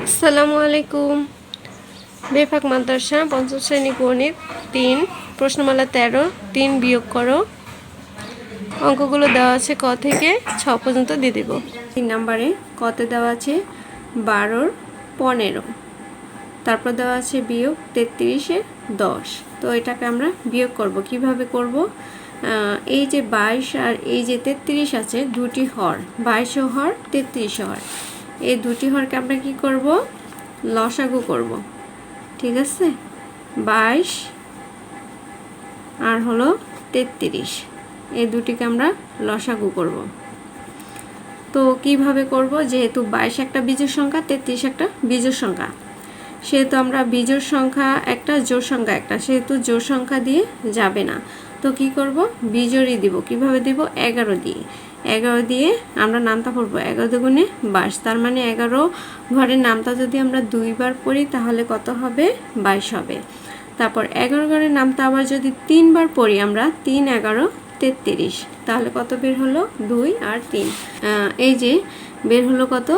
আসসালামু আলাইকুম। বেফাক মাদ্রাসা পঞ্চম শ্রেণী গণিত ৩ প্রশ্নমালা ১৩ ৩ বিয়োগ করো। অঙ্কগুলো দেওয়া আছে ক থেকে ৬ পর্যন্ত দিয়ে দেব। ৩ নম্বরে কতে দেওয়া আছে ১২ ১৫, তারপর দেওয়া আছে বিয়োগ ৩৩ ১০। তো এটাকে আমরা বিয়োগ করব। কিভাবে করব? এই যে ২২ আর এই যে ৩৩ আছে, দুটি হর, ২২ হর ৩৩ হর, এই দুটি হরকে আমরা কি করব? লসাগু করব। ঠিক আছে, ২২ আর হলো ৩৩, এই দুটিকে আমরা লসাগু করব। তো কিভাবে করব? যেহেতু ২২ একটা বিজোড় সংখ্যা, ৩৩ একটা বিজোড় সংখ্যা, সেহেতু আমরা বিজোড় সংখ্যা একটা, জোড় সংখ্যা একটা, সেহেতু জোড় সংখ্যা দিয়ে যাবে না। তো কি করব? বিজোড়ই দিব। কিভাবে দিব? ১১ দিয়ে। ১১ দিয়ে আমরা নামতা পড়বো ১১ দুগুণে ২২, তার মানে ১১ ঘরের নামতা যদি আমরা দুইবার পড়ি তাহলে কত হবে? ২২ হবে। তারপর ১১ ঘরের নামতা আবার যদি তিনবার পড়ি আমরা, ৩ ১১ ৩৩, তাহলে কত বের হলো? ২ আর ৩। এই যে বের হলো কত?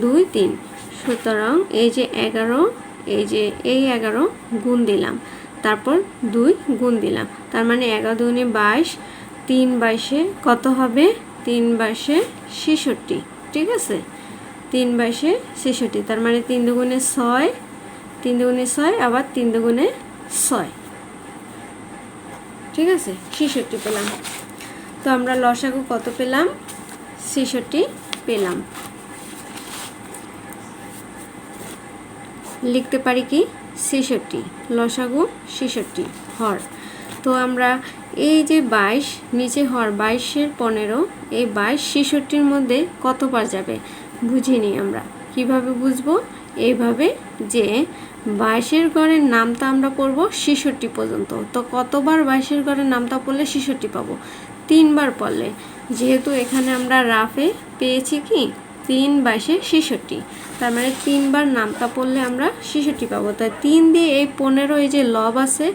২ ৩। সুতরাং এই যে ১১, এই যে এই ১১ গুণ দিলাম, তারপর ২ গুণ দিলাম, তার মানে ১১ দুগুণে ২২, ৩ ২২-এ কত হবে? ৩ ২২-এ ৬৬। ঠিক আছে, ৩ ২২-এ ৬৬, তার মানে ৩ দুগুণে ৬, ৩ দুগুণে ৬, আবার ৩ দুগুণে ৬। ঠিক আছে, ৬৬ পেলাম। তো আমরা লসাগু কত পেলাম? ৬৬ পেলাম। লিখতে পারি কি? ৬৬, লসাগু ৬৬ হর। তো আমরা এই যে ২২ নিচে হর, ২২-এর ১৫, এই ২২ ৬৬-র মধ্যে কতবার যাবে বুঝিনি আমরা। কিভাবে বুঝবো? এইভাবে যে ২২-এর ঘরের নামতা আমরা পড়বো ৬৬ পর্যন্ত। তো কতবার ২২-এর ঘরের নামতা পড়লে ৬৬ পাবো? ৩বার পড়লে। যেহেতু এখানে আমরা রাফে পেয়েছি কি ৩ ২২-এ ৬৬, তার মানে ৩বার নামতা পড়লে আমরা ৬৬ পাবো। তাই ৩ দিয়ে এই ১৫, এই যে লব আছে,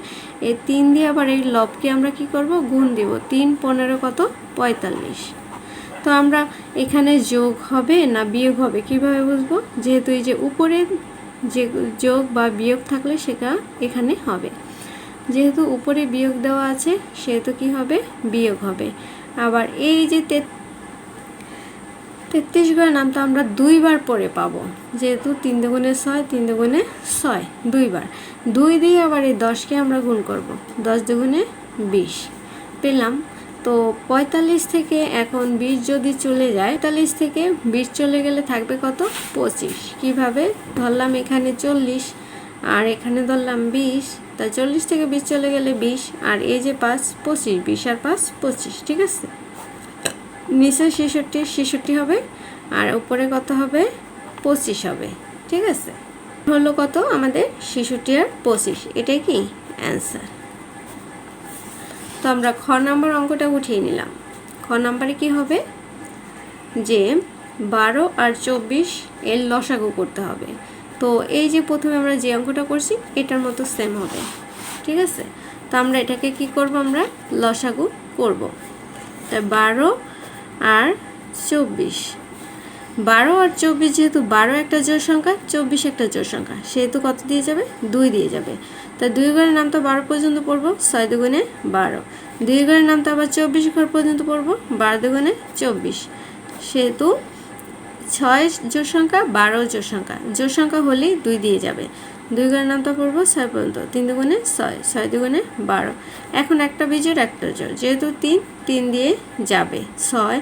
এই ৩ দিয়ে আবার এই লবকে আমরা কি করব? গুণ দিব। ৩ ১৫ কত? ৪৫। তো আমরা এখানে যোগ হবে না বিয়োগ হবে কিভাবে বুঝবো? যেহেতু এই যে উপরে যে যোগ বা বিয়োগ থাকলে সেটা এখানে হবে। যেহেতু উপরে বিয়োগ দেওয়া আছে সেহেতু কি হবে? বিয়োগ হবে। আবার এই যে ৩৩ ঘরের নামটা আমরা দুইবার পরে পাবো, যেহেতু ৩ দুগুণে ৬, ৩ দুগুণে ৬, দুইবার। ২ দিয়ে আবার এই ১০কে আমরা গুণ করব, ১০ দুগুণে ২০ পেলাম। তো ৪৫ থেকে এখন ২০ যদি চলে যায়, ৪৫ থেকে ২০ চলে গেলে থাকবে কত? ২৫। কিভাবে? ধরলাম এখানে ৪০ আর এখানে ধরলাম ২০, তাই ৪০ থেকে ২০ চলে গেলে ২০, আর এই যে ৫ ২৫, ২০ আর ৫ ২৫। ঠিক আছে, নিচে ৬৬ হবে আর উপরে কত হবে? ২৫ হবে। ঠিক আছে, হলো কত আমাদের? ৬৬ আর ২৫। এটাই কি অ্যান্সার। তো আমরা খ নম্বর অঙ্কটা উঠিয়ে নিলাম। খ নম্বরে কি হবে? যে ১২ আর ২৪ এর লসাগু করতে হবে। তো এই যে প্রথমে আমরা যে অঙ্কটা করছি এটার মতো সেম হবে। ঠিক আছে, তো আমরা এটাকে কি করব? আমরা লসাগু করব। তাই ১২ আর ২৪, ১২ আর ২৪, যেহেতু ১২ একটা জোড় সংখ্যা, ২৪ একটা জোড় সংখ্যা, সেহেতু কত দিয়ে যাবে? ২ দিয়ে যাবে। তাই ২ ঘরের নাম তো ১২ পর্যন্ত পড়বো, ৬ দুগুণে ১২। ২ ঘরের নাম তো আবার ২৪ ঘর পর্যন্ত পড়বো, ১২ দুগুণে ২৪। সেহেতু ৬ জোড় সংখ্যা, ১২ জোড় সংখ্যা, জোড় সংখ্যা হলেই 2 দিয়ে যাবে। ২ ঘরের নামটা পড়বো ৬ পর্যন্ত, ৩ দুগুণে ৬, ৬ দুগুণে ১২। এখন একটা বিজোড় একটা জোড়, যেহেতু ৩ দিয়ে যাবে, ৬,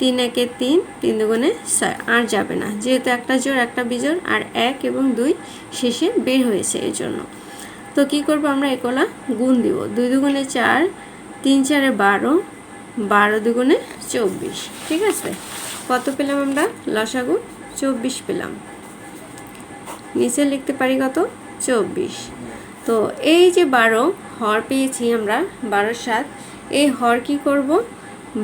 ৩ একে ৩, ৩ দুগুণে ৬, আর যাবে না, যেহেতু একটা জোড় একটা বিজোড়, আর ১ এবং ২ শেষে বের হয়েছে এই জন্য। তো কি করব? আমরা এগুলা গুণ দিব। ২ দুগুণে ৪, ৩ ৪-এ ১২, ১২ দুগুণে ২৪। ঠিক আছে, কত পেলাম আমরা? লসাগু ২৪ পেলাম। নিচে লিখতে পারি কত? ২৪। তো এই যে ১২ হর পেয়েছি আমরা, ১২ ৭, এই হর কি করব?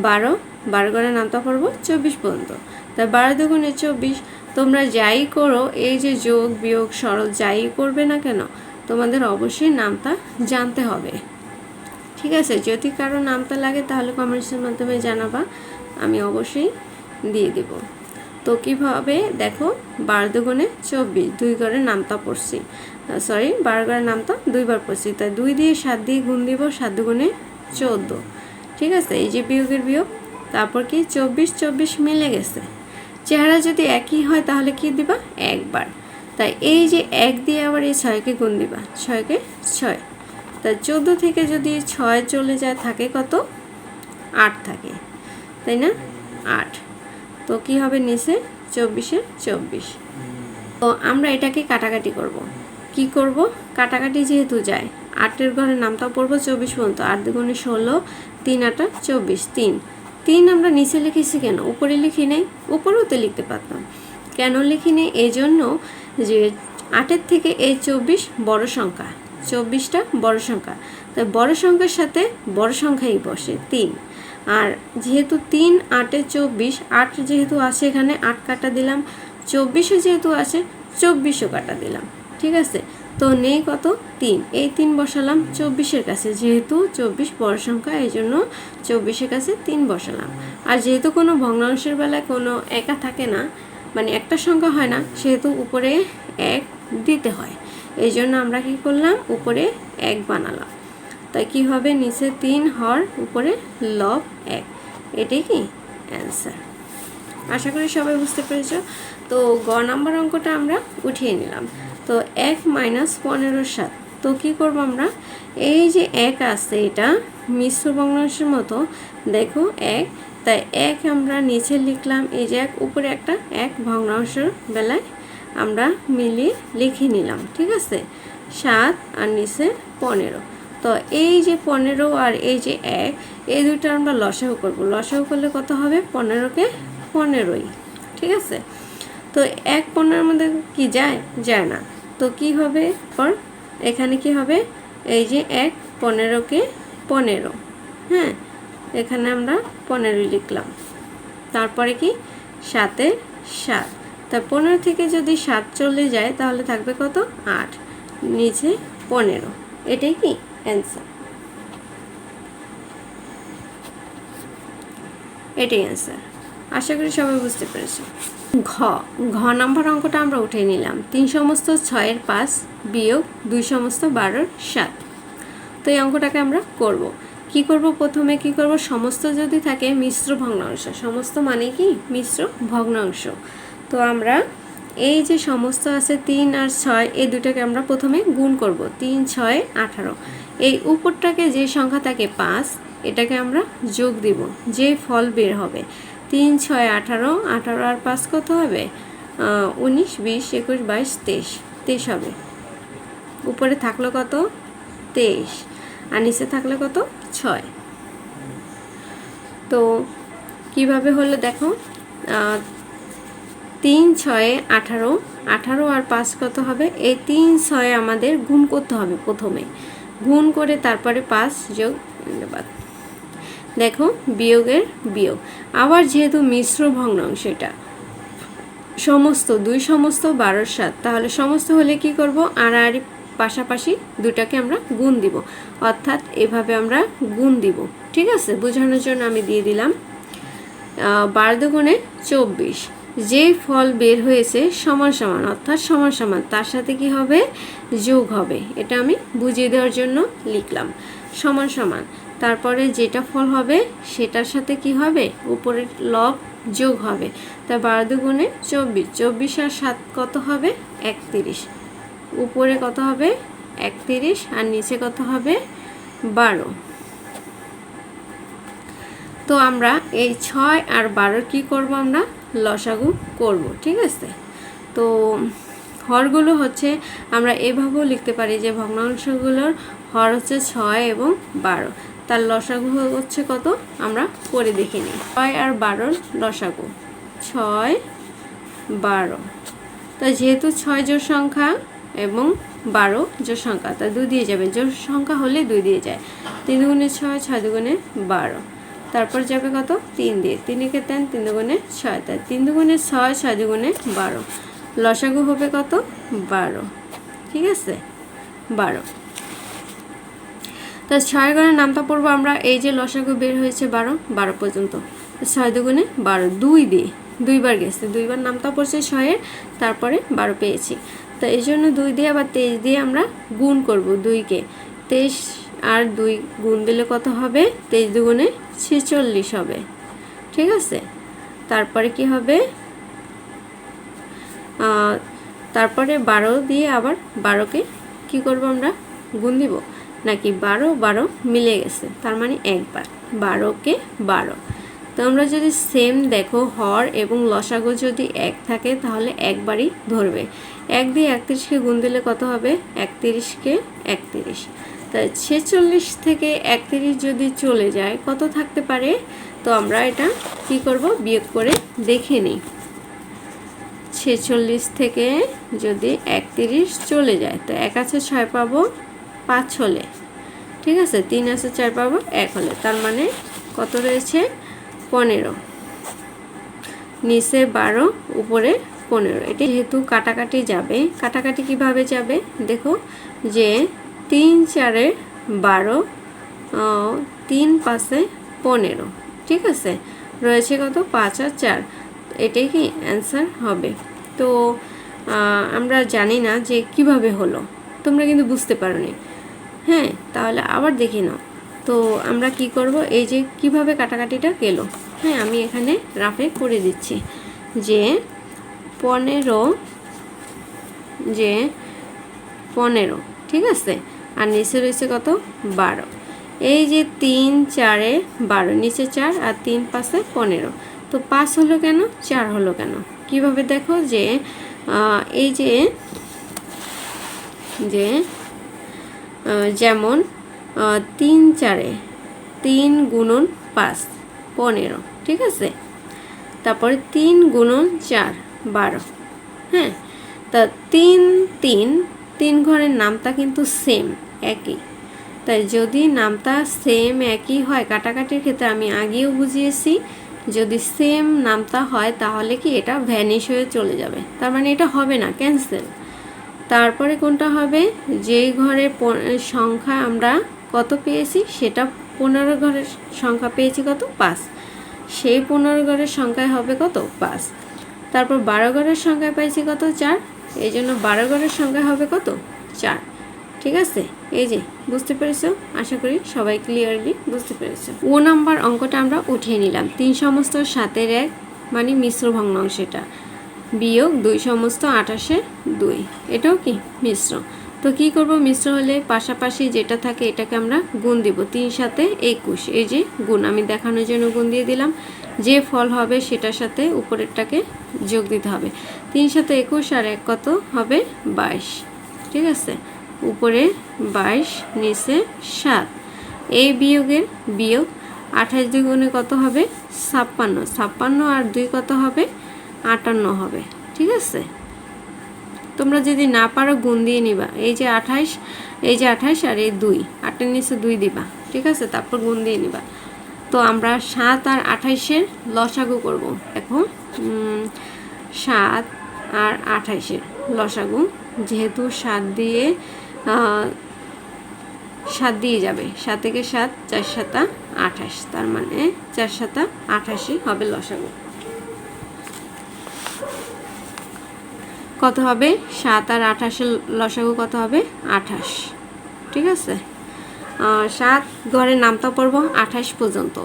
১২ ঘরের নামটা পড়বো ২৪ পর্যন্ত। তাই ১২ দুগুণে ২৪। তোমরা যাই করো, এই যে যোগ বিয়োগ সরল যাই করবে না কেন, তোমাদের অবশ্যই নামটা জানতে হবে। ঠিক আছে, যদি কারো নামটা লাগে তাহলে কমেন্টসের মাধ্যমে জানাবা, আমি অবশ্যই দিয়ে দেব। তো কীভাবে দেখো, 12 দুগুণে 24, 2 ঘরের নামতা পড়ছি, সরি 12 ঘরের নামতা 2 বার পড়ছি, তাই 2 দিয়ে 7 দিয়ে গুণ দিব, 7 দুগুণে 14। ঠিক আছে, এই যে বিয়োগের বিয়োগ, তারপর কি 24 24 মিলে গেছে। চেহারা যদি একই হয় তাহলে কি দিবা, একবার। তাই এই যে 1 দিয়ে আবার এই 6কে গুণ দিবা, 6কে 6, তাই 14 থেকে যদি 6 চলে যায় থাকে কত, 8 থাকে, তাই না, 8। তো কি হবে নিচে 24-এ 24। তো আমরা এটাকে কাটাকাটি করব। কি করব, কাটাকাটি যেহেতু যায়, 8-এর ঘরে নামটা পড়বো 24 পর্যন্ত, 8 দুগুণে 16, 3 8 24, 3 আমরা নিচে লিখেছি কেন, উপরে লিখি নেই, উপরেও তো লিখতে পারতাম, কেন লিখি নেই, এই জন্য যে 8-এর থেকে এই 24 বড় সংখ্যা, 24টা বড় সংখ্যা, তাই বড় সংখ্যার সাথে বড় সংখ্যাই বসে 3। আর যেহেতু 3 8 24, 8 যেহেতু আছে এখানে 8 কাটা দিলাম, 24ও যেহেতু আছে 24ও কাটা দিলাম। ঠিক আছে, তো নেই কত, 3, এই 3 বসালাম 24-এর কাছে, যেহেতু 24 বড় সংখ্যা এই জন্য 24-এর কাছে 3 বসালাম। আর যেহেতু কোনো ভগ্নাংশের বেলায় কোনো একা থাকে না, মানে একটা সংখ্যা হয় না, সেহেতু উপরে 1 দিতে হয়, এই জন্য আমরা কি করলাম, উপরে 1 বানালাম। তাই কি হবে, নিচে 3 হর উপরে লব 1, এটাই কি অ্যান্সার। আশা করি সবাই বুঝতে পেরেছ। তো গ নাম্বার অঙ্কটা আমরা উঠিয়ে নিলাম। তো 1 - 15 7, তো কী করব আমরা, এই যে 1 আছে এটা মিশ্র ভগ্নাংশের মতো, দেখো 1, তাই 1 আমরা নিচে লিখলাম, এই যে 1 উপরে একটা 1 ভগ্নাংশের বেলায় আমরা মিলিয়ে লিখে নিলাম। ঠিক আছে, 7 আর নিচে 15। তো এই যে 15 আর এই যে 1, এই দুইটা আমরা লসাগু করব, লসাগু করলে কত হবে, 15কে 15ই। ঠিক আছে, তো 1 15-এর মধ্যে কি যায়, যায় না, তো কি হবে, পর এখানে কি হবে, এই যে 1 15কে 15, হ্যাঁ এখানে আমরা 15 লিখলাম, তারপরে কি 7-এ 7, তা 15 থেকে যদি 7 চলে যায় তাহলে থাকবে কত, 8, নিচে 15, এটাই কি অ্যান্সার, এটাই অ্যান্সার। আশা করি সবাই বুঝতে পেরেছো। ঘ নাম্বার অঙ্কটা আমরা উঠে নিলাম, 3 সমস্ত 6-এর 5 বিয়োগ 2 সমস্ত 12-এর 7। তো এই অঙ্কটাকে আমরা করব। কি করব, প্রথমে কি করব, সমস্ত যদি থাকে মিশ্র ভগ্নাংশ, সমস্ত মানে কি মিশ্র ভগ্নাংশ, তো আমরা এই যে সমস্ত আছে 3 আর 6, এই দুটোকে আমরা প্রথমে গুণ করব, 3 6 18, এই উপরটাকে যে সংখ্যা থাকে 5, এটাকে আমরা যোগ দিব, যে ফল বের হবে, 3 6 18, 18 আর 5 কত হবে, 19 20 21 22 23, 23 হবে। উপরে থাকলো কত, 23, আর নিচে থাকলে কত, 6। তো কিভাবে হলো দেখো, 3 6 18, 18 আর 5 কত হবে, এই 3 6 আমাদের গুণ করতে হবে, প্রথমে গুণ করে তারপরে 5 যোগ, দেখো বিয়োগের বিয়োগ, আবার যেহেতু মিশ্র ভগ্নাংশ এটা সমস্ত 2 সমস্ত 12-এর 7, তাহলে সমস্ত হলে কি করব, আর পাশাপাশি দুটাকে আমরা গুণ দিব, অর্থাৎ এভাবে আমরা গুণ দিব। ঠিক আছে, বোঝানোর জন্য আমি দিয়ে দিলাম 12 দুগুণে 24, যে ফল বের হয়েছে সমান সমান, অর্থাৎ সমান সমান, তার সাথে কি হবে, যোগ হবে, এটা আমি বুঝিয়ে দেওয়ার জন্য লিখলাম সমান সমান, তারপরে যেটা ফল হবে সেটার সাথে কি হবে, উপরের লব যোগ হবে, তা 12 দুগুণে 24, 24 আর 7 কত হবে, 31, উপরে কত হবে 31 আর নিচে কত হবে 12। তো আমরা এই 6 আর 12 কি করব, আমরা লসাগু করব। ঠিক আছে, তো হরগুলো হচ্ছে আমরা এভাবেও লিখতে পারি যে ভগ্নাংশগুলোর হর হচ্ছে 6 এবং 12, তার লসাগু হচ্ছে কত, আমরা করে দেখে নিই। 6 আর 12-র লসাগু 6 12, তা যেহেতু 6 জোড় সংখ্যা এবং 12 জোড় সংখ্যা, তা 2 দিয়ে যাবে, জোড় সংখ্যা হলে 2 দিয়ে যায়, 3 দুগুণে 6, 6 দুগুণে 12, তারপর যাবে কত, 3 দিয়ে, 3-একে 10, 3 দুগুণে 6, তাই 3 দুগুণে 6, 6 দুগুণে 12, লসাগু হবে কত, 12। ঠিক আছে, 12। তা 6 ঘরের নামটা পড়বো আমরা, এই যে লসাগু বের হয়েছে 12 পর্যন্ত, 6 দুগুণে 12, 2 দিয়ে দুইবার গেছে, দুইবার নামতা পড়ছে 6-এর, তারপরে 12 পেয়েছি। তো এই জন্য 2 দিয়ে আবার 23 দিয়ে আমরা গুণ করব 2-কে। 23 আর 2 গুণ দিলে কত হবে? 23 দুগুণে 46 হবে। ঠিক আছে, তারপরে কি হবে? তারপরে 12 দিয়ে আবার 12-কে কি করব আমরা? গুণ দিব, নাকি 12 মিলে গেছে, তার মানে একবার 12-কে 12। তো আমরা যদি সেম দেখো, হর এবং লসাগু যদি এক থাকে তাহলে একবারই ধরবে। 1 দিয়ে 31-কে গুণ দিলে কত হবে? 31-কে 31। তা 46 থেকে 31 যদি চলে যায় কত থাকতে পারে? তো আমরা এটা কি করব? বিয়োগ করে দেখে নিই। 46 থেকে যদি 31 চলে যায় তো 1 আছে 6 পাবো 5 হলে, ঠিক আছে, 3 আছে 4 পাবো 1 হলে, তার মানে কত রয়েছে? 15। নিচে 12, উপরে 15। এটি যেহেতু কাটাকাটি যাবে, কাটাকাটি কিভাবে যাবে দেখো, যে 3 4-এ 12, 3 5-এ 15, ঠিক আছে, রয়েছে কত? 5 আর 4। এটাই কি অ্যান্সার হবে? তো আমরা জানি না যে কিভাবে হলো, তোমরা কিন্তু বুঝতে পারোনি। হ্যাঁ, তাহলে আবার দেখে নাও। তো আমরা কি করব? এই যে কিভাবে কাটাকাটিটা গেল, হ্যাঁ আমি এখানে রাফে করে দিচ্ছি যে 15, ঠিক আছে, আর নিচে রয়েছে কত? 12। এই যে 3 4-এ 12, নিচে 4 আর 3 5-এ 15। তো 5 হলো কেন? 4 হলো কেন? কিভাবে দেখো, যে এই যে যেমন 3 4-এ 3 গুণন 5 15, ঠিক আছে, তারপরে 3 গুণন 4 12। হ্যাঁ, তা 3 ঘরের নামতা কিন্তু সেম একই, তাই যদি নামতা সেম একই হয়, কাটাকাটির ক্ষেত্রে আমি আগেও বুঝিয়েছি, যদি সেম নামতা হয় তাহলে কি এটা ভ্যানিশ হয়ে চলে যাবে, তার মানে এটা হবে না, ক্যান্সেল। তারপরে কোনটা হবে? যেই ঘরের সংখ্যা আমরা কত পেয়েছি, সেটা 15 ঘরের সংখ্যা পেয়েছি কত? 5, সেই 15 ঘরের সংখ্যায় হবে কত? 5। তারপর 12 ঘরের সংখ্যায় পাইছি কত? 4, এই জন্য 12 ঘরের সংখ্যায় হবে কত? 4। ঠিক আছে, এই যে বুঝতে পেরেছো? আশা করি সবাই ক্লিয়ারলি বুঝতে পেরেছো। ও নাম্বার অঙ্কটা আমরা উঠিয়ে নিলাম। 3 সমস্ত 7-এর 1 মানে মিশ্র ভগ্নাংশটা, বিয়োগ 2 সমস্ত 28-এর 2, এটাও কি মিশ্র। তো কি করব? মিশ্র হলে পাশাপাশি যেটা থাকে এটাকে আমরা গুণ দিব। 3 7 21, এই যে গুণ, আমি দেখানোর জন্য গুণ দিয়ে দিলাম। যে ফল হবে সেটার সাথে উপরেরটাকে যোগ দিতে হবে। 3 7 21 আর 1 কত হবে? 22, ঠিক আছে, উপরে 22, নিচে 7। এই বিয়োগের বিয়োগ 28 দ্বিগুণে কত হবে? 56, 56 আর 2 কত হবে? 58 হবে, ঠিক আছে। তোমরা যদি না পারো গুণ দিয়ে নিবা, এই যে 28, এই যে 28 আর এই 2, 8-এর নিচে 2 দিবা, ঠিক আছে, তারপর গুণ দিয়ে নিবা। তো আমরা 7 আর 28-এর লসাগু করব এখন। 7 আর 28-এর লসাগু, যেহেতু 7 দিয়ে যাবে, 7 থেকে 7, 4 7 28, তার মানে 4 7 88 হবে লসাগু। কত হবে? 7 আর 28-এর লসাগু কত হবে? 28, ঠিক আছে। 7 ঘরের নামতা পড়ব 28 পর্যন্ত।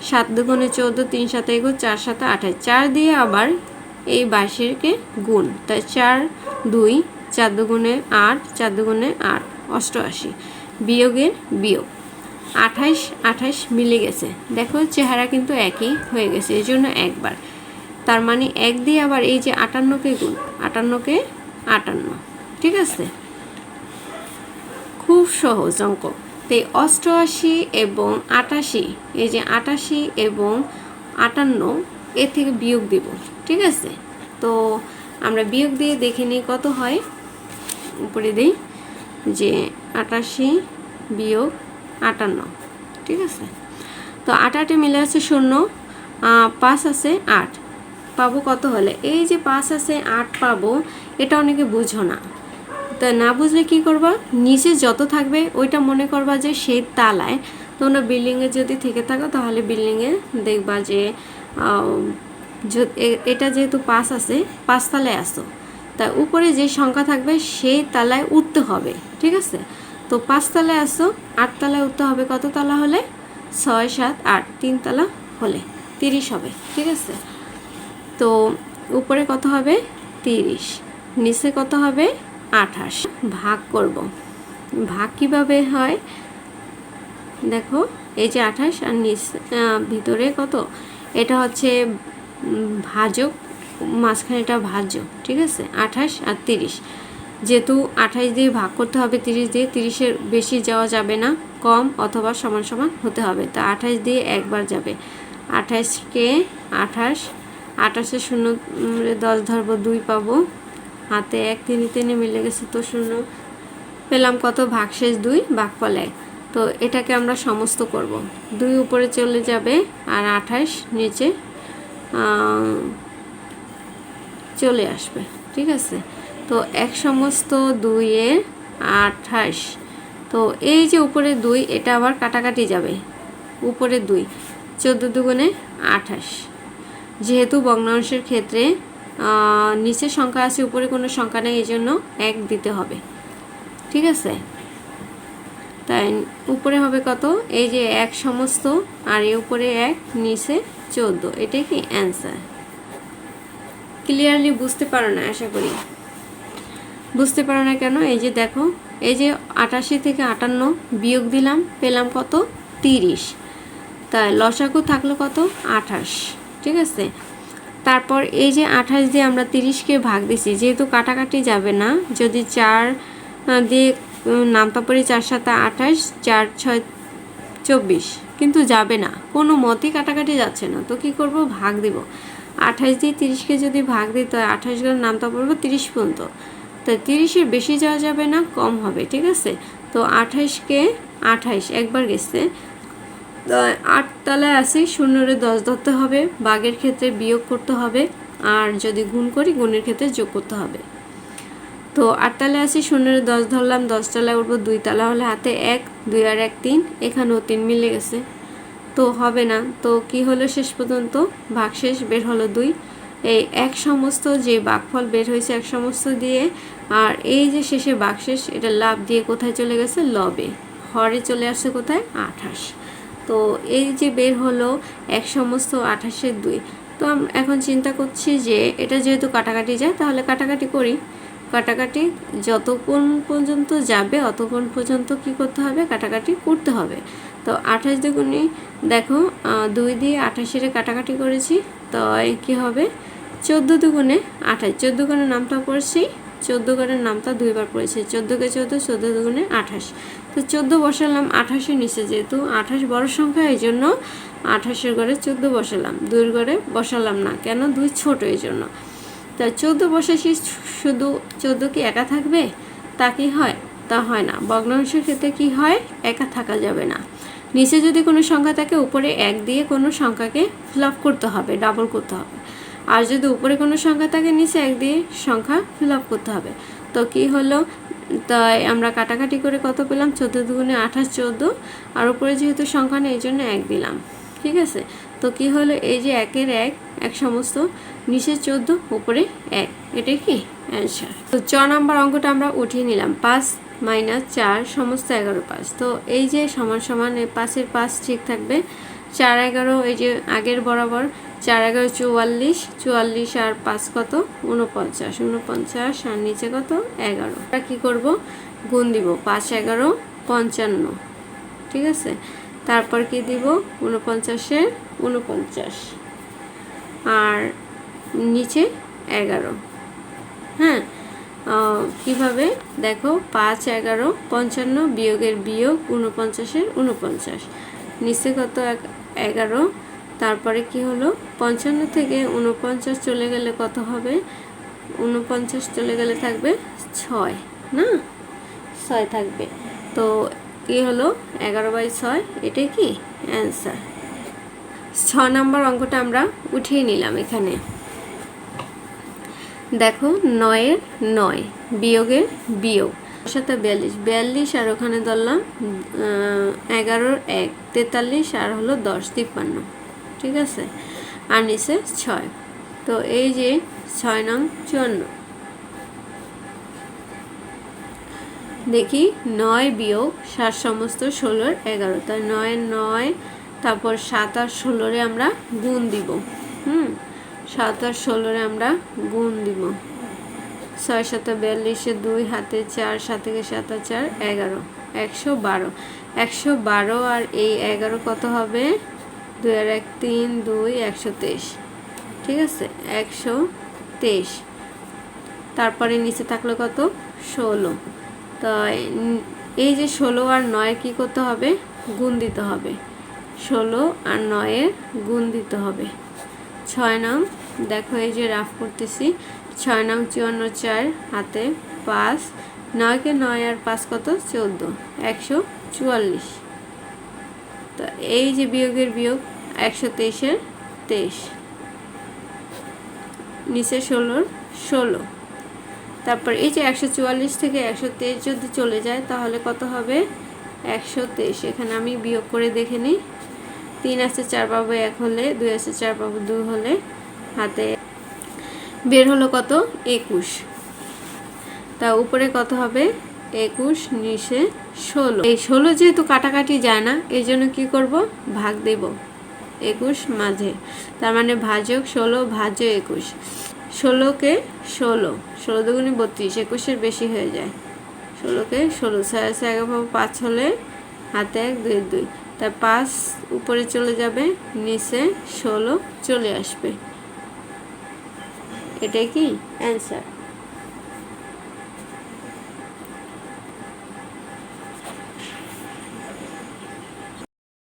7 দুগুণে 14, 3 7 21, 4 7 28, 4 দিয়ে আবার এই 22-এরকে গুণ, তাই 4 2, 4 দুগুণে 8, 4 দুগুণে 8, 88, বিয়োগের বিয়োগ 28 28 মিলে গেছে, দেখো চেহারা কিন্তু একই হয়ে গেছে, এই জন্য একবার। তার মানে 1 দিয়ে আবার এই যে 58-কে গুণ, 58-কে 58, ঠিক আছে, খুব সহজ অঙ্ক। তো 88 এবং 88, এই যে 88 এবং 58 এর থেকে বিয়োগ দেব, ঠিক আছে। তো আমরা বিয়োগ দিয়ে দেখে নিই কত হয়। উপরে দিই যে 88 বিয়োগ 58, ঠিক আছে। তো 8 মিলে আছে 0, 5 আছে 8, পাবো কত হলে? এই যে 5 আছে 8 পাবো, এটা অনেকে বুঝো না। তা না বুঝলে কি করবা? নিচে যত থাকবে ওইটা মনে করবা যে সেই তালায়। তোমরা বিল্ডিংয়ে যদি থেকে থাকো তাহলে বিল্ডিংয়ে দেখবা যে এটা যেহেতু 5 আছে, 5 তলায় আসো, তাই উপরে যে সংখ্যা থাকবে সেই তলায় উঠতে হবে, ঠিক আছে। তো 5 তলায় আসো, 8 তলায় উঠতে হবে, কত তলা হলে? 6 7 8, 3 তলা হলে 30 হবে, ঠিক আছে। তো উপরে কত হবে? 30, নিচে কত হবে? 28। ভাগ করব, ভাগ কিভাবে হয় দেখো, এই যে 28 আর নিচে ভিতরে কত, এটা হচ্ছে ভাজক, মাঝখানেটা ভাজ্য, ঠিক আছে। 28 আর 30, যেহেতু 28 দিয়ে ভাগ করতে হবে 30 দিয়ে, 30-এর বেশি যাওয়া যাবে না, কম অথবা সমান সমান হতে হবে। তা 28 দিয়ে একবার যাবে, 28কে 28, 28-এর শূন্য 10 ধরবো, 2 পাবো, হাতে 1, 3 মিলে গেছে, তো শূন্য পেলাম কত? ভাগশেষ 2, ভাগফল 1। তো এটাকে আমরা সমস্ত করব, 2 উপরে চলে যাবে আর 28 নিচে চলে আসবে, ঠিক আছে। তো 1 সমস্ত 2-এর 28। তো এই যে উপরে 2, এটা আবার কাটাকাটি যাবে, উপরে 2, 14 দুগুণে 28। যেহেতু ভগ্নাংশের ক্ষেত্রে নিচে সংখ্যা আছে, উপরে কোনো সংখ্যা নেই, এই জন্য 1 দিতে হবে, ঠিক আছে। তাই উপরে হবে কত? এই যে 1 সমস্ত, আর এর উপরে 1, নিচে 14, এটাই কি অ্যান্সার। ক্লিয়ারলি বুঝতে পারো না? আশা করি বুঝতে পারো না। কেন? এই যে দেখো, এই যে 88 থেকে 58 বিয়োগ দিলাম, পেলাম কত? 30। তাই লসাগু থাকলো কত? 28, ঠিক আছে। তারপর এই যে 28 দিয়ে আমরা 30-কে ভাগ দিছি, যেহেতু কাটাকাটি যাবে না, যদি 4 দিয়ে নামতা পড়ি, 4 7 28, 4 6 24, কিন্তু যাবে না, কোনো মতেই কাটাকাটি যাচ্ছে না। তো কি করব? ভাগ দিব। 28 দিয়ে 30-কে যদি ভাগ দিই, তো 28 গেলে নামতা পড়বো 30 পর্যন্ত। তো 30-এর বেশি যাওয়া যাবে না, কম হবে, ঠিক আছে। তো 28-কে 28 একবার গেছে, 8 তলায় আসি, 0-এ 10 ধরতে হবে, ভাগের ক্ষেত্রে বিয়োগ করতে হবে, আর যদি গুণ করি গুণের ক্ষেত্রে যোগ করতে হবে। তো 8 তলায় আসি, 0-এ 10 ধরলাম, 10 তলায় উঠবো, 2 তলা হলে হাতে 1, 2 আর 1 3, এখানেও 3 মিলে গেছে, তো হবে না। তো কি হলো শেষ পর্যন্ত? ভাগশেষ বের হলো 2। এই 1 সমস্ত যে ভাগফল বের হয়েছে 1 সমস্ত দিয়ে, আর এই যে শেষে ভাগশেষ, এটা লাভ দিয়ে কোথায় চলে গেছে? লবে, হরে চলে আসছে কোথায়? 28। তো এই যে বের হলো 1 সমস্ত 28-এর 2। তো এখন চিন্তা করছি যে এটা যেহেতু কাটাকাটি যায়, তাহলে কাটাকাটি করি। কাটাকাটি যতক্ষণ পর্যন্ত যাবে অতক্ষণ পর্যন্ত কি করতে হবে? কাটাকাটি করতে হবে। তো 28 দুগুণে দেখো, 2 দিয়ে 28-এর কাটাকাটি করেছি, তো কি হবে? 14 দুগুণে 28, 14 গণের নামটা পড়েছি, 14 গণের নামটা 2 বার পড়েছি, 14 কে 14, 14 দুগুণে 28। তো 14 বসালাম 28-এর নিচে, যেহেতু 28 বড় সংখ্যা, এই জন্য 28-এর ঘরে 14 বসালাম, 2-এর ঘরে বসালাম না, কেন? 2 ছোট, এই জন্য। তা 14 বসাইছি, শুধু 14 কি একা থাকবে? তা কি হয়? তা হয় না। ভগ্নাংশের ক্ষেত্রে কি হয়? একা থাকা যাবে না। নিচে যদি কোনো সংখ্যা থাকে, উপরে 1 দিয়ে কোনো সংখ্যাকে ফিল আপ করতে হবে, ডাবল করতে হবে। আর যদি উপরে কোনো সংখ্যা থাকে, নিচে 1 দিয়ে সংখ্যা ফিল আপ করতে হবে। তো কি হলো? তাই আমরা কাটাকাটি করে কত পেলাম? 14 দুগুণে 28, 14, আর উপরে যেহেতু সংখ্যা নেই, এই জন্য 1 দিলাম, ঠিক আছে। তো কি হলো? এই যে 1-এর 1, 1 সমস্ত, নিচে 14, উপরে 1, এটাই কি অ্যান্সার। তো 4 নাম্বার অঙ্কটা আমরা উঠিয়ে নিলাম। 5 - 4 সমস্ত 11 5। তো এই যে সমান সমান, 5-এর 5 ঠিক থাকবে, 4 11, এই যে আগের বরাবর, 4 11 44, 44 আর 5 কত? 49, 49 আর নিচে কত? 11। আমরা কি করব? গুণ দিব, 5 11 55, ঠিক আছে। তারপর কি দিব? 49-এর 49, আর নিচে 11। হ্যাঁ, কিভাবে? দেখো, 5 11 55, বিয়োগের বিয়োগ, 49-এর 49, নিচে কত? 11। তারপরে কি হলো? 55 থেকে 49 চলে গেলে কত হবে? 49 চলে গেলে থাকবে 6, না? 6 থাকবে। তো কি হলো? 11/6, এটাই কি অ্যান্সার। 6 নাম্বার অঙ্কটা আমরা উঠিয়ে নিলাম এখানে। দেখো, 9-এর 9, বিয়োগের বিয়োগ, সাথে 42, 42 আর ওখানে ধরলাম 11-র 1, 43 আর হলো 10, 53, ঠিক আছে। আর নিচে 6। তো এই যে 6 নং 54, দেখি 9 বিয়োগ 7 সমস্ত 16 11, তাই 9 9, তারপর 7 আর 16 আমরা গুণ দিব। 7 আর 16 আমরা গুণ দিব। 6 7 42, 2 হাতে 4, 7 থেকে 7 আর 4 11, 112। 112 আর এই 11 কত হবে? 2 আর 1 3, 2 123। ঠিক আছে, 123। তারপরে নিচে থাকলো কত? 16। তো এই যে 16 আর 9 কি করতে হবে? গুণ দিতে হবে। 16 আর 9 গুণ দিতে হবে। 6 নং, দেখো এই যে রাফ করতেছি। 6 নং 54, 4 হাতে 5, 9 কে 9 আর 5 কত? 14, 144। তো এই যে বিয়োগের বিয়োগ, 123 এর 23, নিচে 16 16। তারপর এই যে 144 থেকে 123 যদি চলে যায় তাহলে কত হবে? 123। এখানে আমি বিয়োগ করে দেখে নিই। 3 আছে 4 পাবো 1 হলে, 2 আছে 4 পাবো 2 হলে, হাতে বের হলো কত? 21। তা উপরে কত হবে? 21, নিচে 16। এই 16 যেহেতু কাটাকাটি যায় না, এই জন্য কি করব? ভাগ দেব 21 মাঝে। তার মানে ভাজক 16 ভাজ্য 21। 16 কে 16, 16 দুগুণে 32, 21-এর বেশি হয়ে যায়। 16 কে 16, 6 আছে 11 পাবো 5 হলে, হাতে 1 2 2, তার 5 উপরে চলে যাবে, নিচে 16 চলে আসবে। এটাই কি অ্যান্সার।